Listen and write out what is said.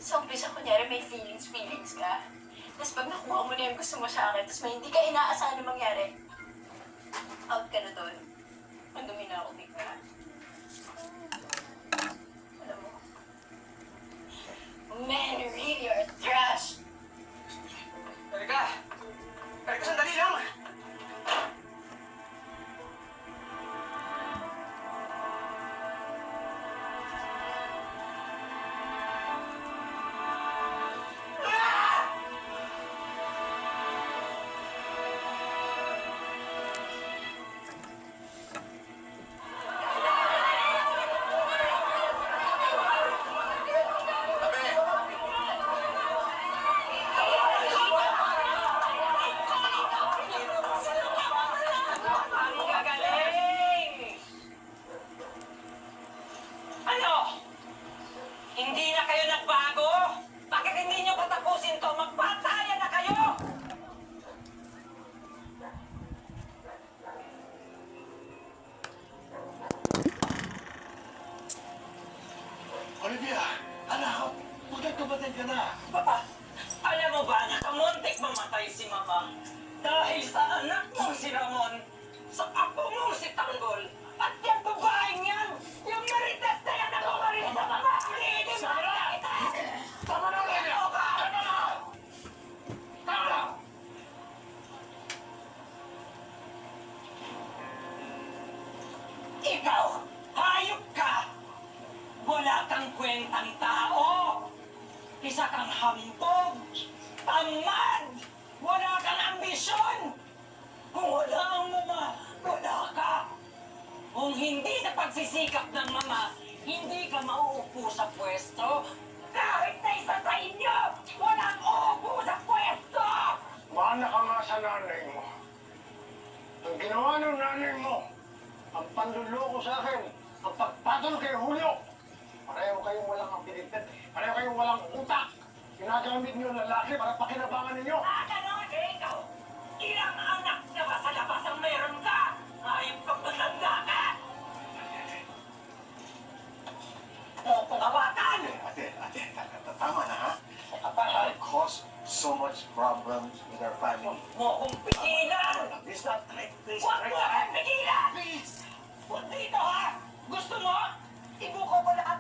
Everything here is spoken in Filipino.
Sa umpisa, kunyari may feelings ka. Tapos pag nakuha mo na yung gusto mo sa akin, tapos may hindi ka inaasahan na mangyari, out ka na doon. Mandumi na ako bigla. Alam mo, men really are trash. Erika! Erika, sandali lang! Hindi na kayo nagbago? Bakit hindi nyo patapusin to? Magpatayan na kayo! Olivia! Anak! Magkagkabatid ka na! Papa, alam mo ba na kamuntik mamatay si Mama dahil sa anak mo si Ramon, sa apo mo si Tanggol, at yung babaeng yan, yung Marites na yan ako, Marites na Mama! Sama na! Tama na, Olivia! Tama na! Tama na! Ikaw, hayop ka! Wala kang kwentang tao! Isa kang hambog! Tamad! Wala kang ambisyon! Kung wala ang mama, wala ka! Kung hindi sa pagsisikap ng mama, hindi ka mauupo sa pwesto. Kahit na isa sa inyo, walang uupo sa pwesto! Mana ka nga sa nanay mo. Ang ginawa ng nanay mo, ang panluloko sa akin, ang pagpatol kay Julio. Pareho kayong walang abilidad. Pareho kayong walang utak. Ginagamit niyo ang lalaki para pakinabangan ninyo. Ganon, ikaw! Ilang anak na ba sa labas ang meron ka? Ayop kang matanda ka! Pangawatan! Ate, tama na ha? I caused so much problems with our family. Mo kong pigilan! Please not try, please Huwag try mo to akong pigilan! Please! Huwag dito ha! Gusto mo? Ibuko ko lahat